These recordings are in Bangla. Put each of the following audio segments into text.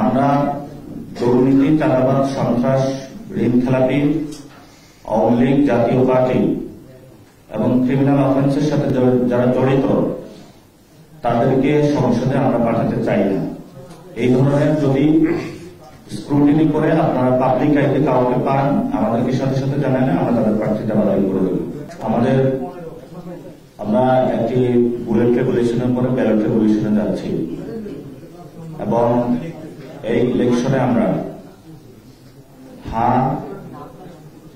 আমরা দুর্নীতি, চাঁদাবাজ, সন্ত্রাস, ঋণ খেলাপি, আওয়ামী লীগ, জাতীয় পার্টি এবং ক্রিমিনাল অফেন্সের সাথে যারা জড়িত তাদেরকে সংসদে আমরা পাঠাতে চাই না। এই ধরনের যদি স্ক্রুটিনি করে আপনারা পাবলিক আইতে কাউকে পান, আমাদেরকে সাথে সাথে জানালে আমরা তাদের প্রার্থীটা বাতিল করে দেব। আমরা একটি বুলেট রেগুলেশনের পরে ব্যালট রেগুলেশনে যাচ্ছি এবং এই ইলেকশনে আমরা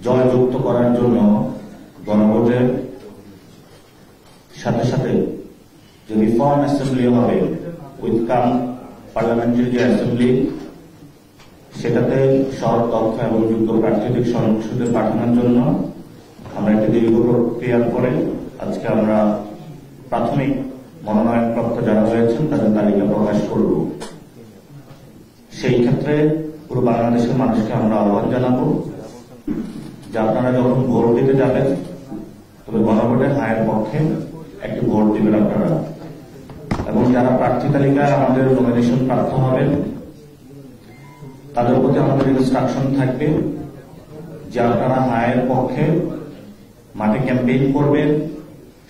জয়যুক্ত করার জন্য গণভোটের সাথে সাথে যে রিফর্ম অ্যাসেম্বলি হবে উইথ কাম পার্লামেন্টারি যে অ্যাসেম্বলি, সেটাতে সৎ, দক্ষ এবং যোগ্য প্রার্থীদের সংসদে পাঠানোর জন্য আমরা একটি দীর্ঘ প্রক্রিয়ার পরে আজকে আমরা প্রাথমিক মনোনয়নপ্রাপ্ত যারা হয়েছেন তাদের তালিকা প্রকাশ করব। সেই ক্ষেত্রে পুরো বাংলাদেশের মানুষকে আমরা আহ্বান জানাবো যে আপনারা যখন ভোট দিতে যাবেন তবে গণভোটের হায়ের পক্ষে একটি ভোট দিবেন আপনারা, এবং যারা প্রার্থী তালিকায় আমাদের নমিনেশন প্রাপ্ত হবেন তাদের প্রতি আমাদের ইনস্ট্রাকশন থাকবে যে আপনারা হায়ের পক্ষে মাঠে ক্যাম্পেইন করবেন,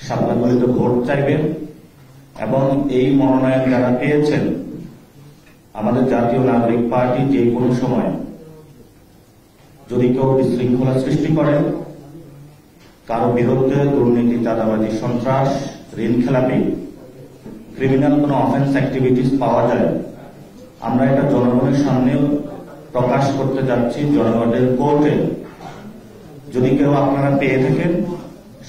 সাবধানগুলিতে ভোট চাইবেন এবং এই মনোনয়ন যারা পেয়েছেন আমাদের জাতীয় নাগরিক পার্টি যে কোনো সময় যদি কেউ বিশৃঙ্খলা সৃষ্টি করেন, কারো বিরুদ্ধে দুর্নীতি, চাঁদাবাজি, সন্ত্রাস, ঋণ খেলাপি, ক্রিমিনাল কোন অফেন্স অ্যাক্টিভিটিস পাওয়া যায়, আমরা এটা জনগণের সামনেও প্রকাশ করতে যাচ্ছি জনগণের কোর্টে। যদি কেউ আপনারা পেয়ে থাকেন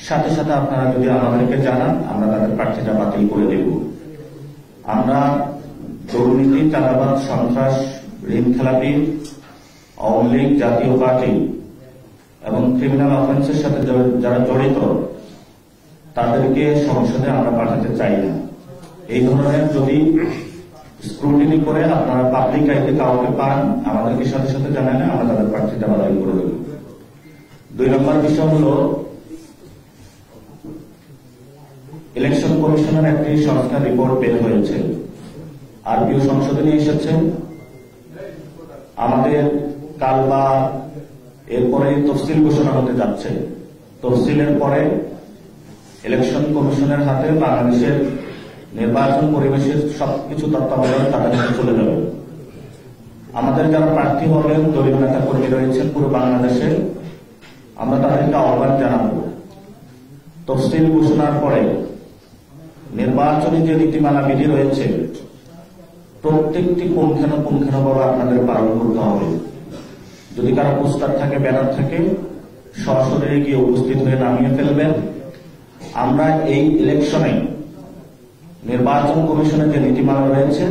সাথে সাথে আপনারা যদি আমাদেরকে জানান, আমরা তাদের প্রার্থীটা বাতিল করে দেব। আমরা দুর্নীতি, চাঁদাবাজ, সন্ত্রাস, ঋণ খেলাপি, আওয়ামী লীগ, জাতীয় পার্টি এবং ক্রিমিনাল অফেন্সের সাথে যারা জড়িত তাদেরকে সংসদে আমরা পাঠাতে চাই না। এই ধরনের যদি স্ক্রুটিনি করে আপনারা পাবলিক আইতে কাউকে পান, আমাদেরকে সাথে সাথে জানালে আমরা তাদের প্রার্থীটা বাতিল করে দেব। 2 নম্বর বিষয় হল ইলেকশন কমিশনের একটি সংস্কার রিপোর্ট বের হয়েছে, আরপিও সংসদে নিয়ে এসেছে। আমাদের কাল বা এরপরে তফসিল ঘোষণা হতে যাচ্ছে। তফসিলের পরে ইলেকশন কমিশনের হাতে বাংলাদেশের নির্বাচন পরিবেশের সবকিছু তত্ত্বাবধান তাদের হাতে চলে যাবে। আমাদের যারা প্রার্থী হবেন, দলীয় নেতা কর্মী রয়েছেন পুরো বাংলাদেশে, আমরা তাদেরকে আহ্বান জানাবো তফসিল ঘোষণার পরে নির্বাচনী যে নীতিমালা বিধি রয়েছে প্রত্যেকটি পুঙ্খানুপুঙ্খানুভাবে আপনাদের পালন করতে হবে। যদি কারো পোস্টার থাকে, ব্যানার থাকে, সরাসরি গিয়ে উপস্থিত হয়ে নামিয়ে ফেলবেন। আমরা এই ইলেকশনে নির্বাচন কমিশনের যে নীতিমালা রয়েছে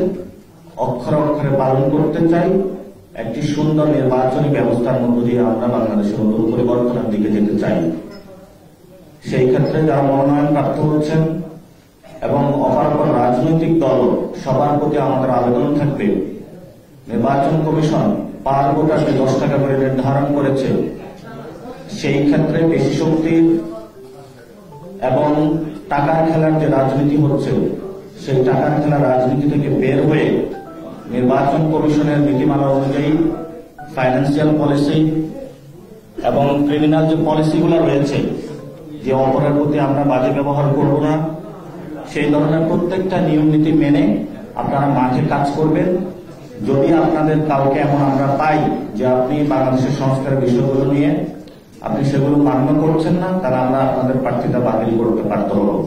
অক্ষরে অক্ষরে পালন করতে চাই। একটি সুন্দর নির্বাচনী ব্যবস্থার মধ্য দিয়ে আমরা বাংলাদেশের নতুন পরিবর্তনের দিকে যেতে চাই। সেই ক্ষেত্রে যারা মনোনয়ন প্রাপ্ত হচ্ছেন এবং অপরাপর রাজনৈতিক দল সবার প্রতি আমাদের আবেদন থাকবে, নির্বাচন কমিশন পার ভোটারকে 10 টাকা করে নির্ধারণ করেছে। সেই ক্ষেত্রে বেশি শক্তির এবং টাকার খেলার যে রাজনীতি হচ্ছে, সেই টাকার খেলার রাজনীতি থেকে বের হয়ে নির্বাচন কমিশনের নীতিমালা অনুযায়ী ফাইন্যান্সিয়াল পলিসি এবং ক্রিমিনাল যে পলিসিগুলো রয়েছে, যে অপরের প্রতি আমরা বাজে ব্যবহার করব না, সেই ধরনের প্রত্যেকটা নিয়ম নীতি মেনে আপনারা মাঠে কাজ করবেন। যদি আপনাদের কাউকে এমন আমরা পাই যে আপনি বাংলাদেশের সংস্কারের বিষয়গুলো নিয়ে আপনি সেগুলো মান্য করছেন না, তাহলে আমরা আপনাদের প্রার্থীতা বাতিল করতে বাধ্য হব।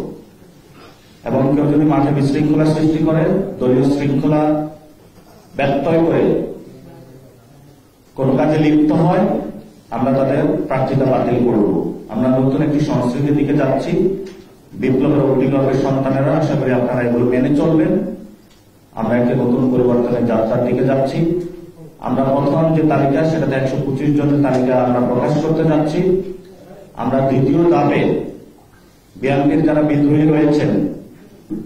এবং কেউ যদি মাঠে বিশৃঙ্খলা সৃষ্টি করে, দলীয় শৃঙ্খলা ব্যত্যয় করে কোন কাজে লিপ্ত হয়, আমরা তাদের প্রার্থীতা বাতিল করব। আমরা নতুন একটি সংস্কৃতির দিকে যাচ্ছি। বিপ্লবের অগ্নিগর্ভের সন্তানেরা, আশা করি আপনারা এগুলো মেনে চলবেন। আমরা একটি নতুন পরিবর্তনের যাত্রার দিকে যাচ্ছি। আমরা প্রথম যে তালিকা, সেটাতে 125 জনের তালিকা আমরা প্রকাশ করতে যাচ্ছি। আমরা দ্বিতীয় ধাপে বিএনপির যারা বিদ্রোহী রয়েছেন,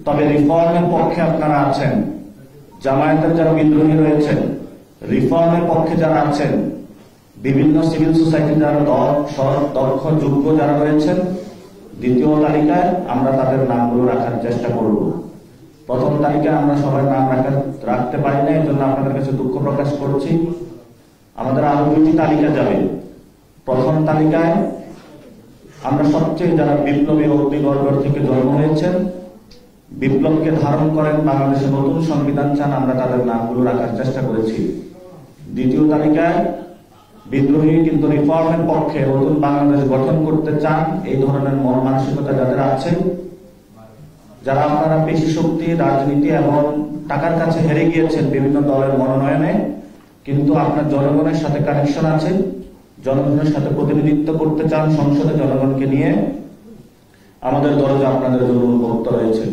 তবে রিফর্মের পক্ষে আপনারা আছেন, জামায়াতের যারা বিদ্রোহী রয়েছেন, রিফর্মের পক্ষে যারা আছেন, বিভিন্ন সিভিল সোসাইটির যারা দক্ষ, যোগ্য যারা রয়েছেন, দ্বিতীয় তালিকায় আমরা তাদের নামগুলো রাখার চেষ্টা করব। প্রথম তালিকায় আমরা সবাই নাম রাখতে পারি না, এই জন্য আপনাদের কাছে দুঃখ প্রকাশ করছি। আমাদের আরো 2টি তালিকা যাবে। প্রথম তালিকায় আমরা সবচেয়ে যারা বিপ্লবী অগ্নিগর্ভের থেকে জন্ম হয়েছেন, বিপ্লবকে ধারণ করেন, বাংলাদেশে নতুন সংবিধান চান, আমরা তাদের নামগুলো রাখার চেষ্টা করেছি। দ্বিতীয় তালিকায় বিদ্রোহী কিন্তু রিফর্মের পক্ষে নতুন বাংলাদেশ গঠন করতে চান, এই ধরনের মন মানসিকতা যাদের আছে, যারা আপনারা পেশি শক্তি, রাজনীতি এবং টাকার কাছে হেরে গিয়েছেন বিভিন্ন দলের মনোনয়নে, কিন্তু আপনার জনগণের সাথে কানেকশন আছে, জনগণের সাথে প্রতিনিধিত্ব করতে চান সংসদে, জনগণকে নিয়ে আমাদের দরজা আপনাদের জন্য উন্মুক্ত রয়েছে।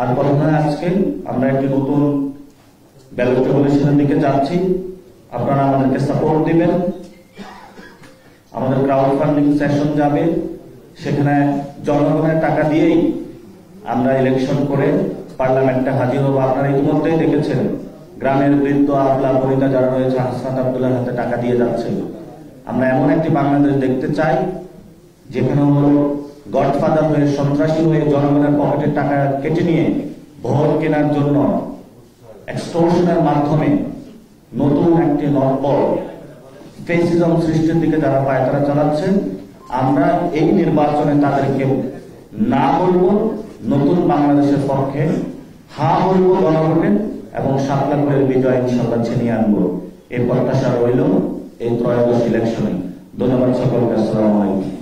আর প্রথমে আজকে আমরা একটি নতুন ব্যালট রেগুলেশনের দিকে যাচ্ছি, আপনারা আমাদেরকে সাপোর্ট দিবেন। আমাদের ক্রাউড ফান্ডিং সেশন যাবে, সেখানে জনগণের টাকা দিয়েই আমরা ইলেকশন করে পার্লামেন্টে হাজির হবো। আপনারা ইতিমধ্যেই দেখেছেন গ্রামের বৃদ্ধ আবলা বনিতা যারা রয়েছে হাসনাত আব্দুল্লাহর হাতে টাকা দিয়ে যাচ্ছে। আমরা এমন একটি বাংলাদেশ দেখতে চাই যেখানে হলো গডফাদার হয়ে, সন্ত্রাসী হয়ে জনগণের পকেটের টাকা কেটে নিয়ে ভোট কেনার জন্য এক্সটর্শনের মাধ্যমে নতুন একটি নব্বর ফেসিজম সৃষ্টির দিকে যারা পায়তারা চালাচ্ছেন, আমরা এই নির্বাচনে তাদেরকে না বলবো, নতুন বাংলাদেশের পক্ষে হ্যাঁ বলবো জনগণের, এবং 7 লাখের বিজয় ইনশাল্লাহ ছিনিয়ে আনবো। এই প্রত্যাশা রইল এই ত্রয়োদশ ইলেকশনে। ধন্যবাদ সকলকে। আসসালামু আলাইকুম।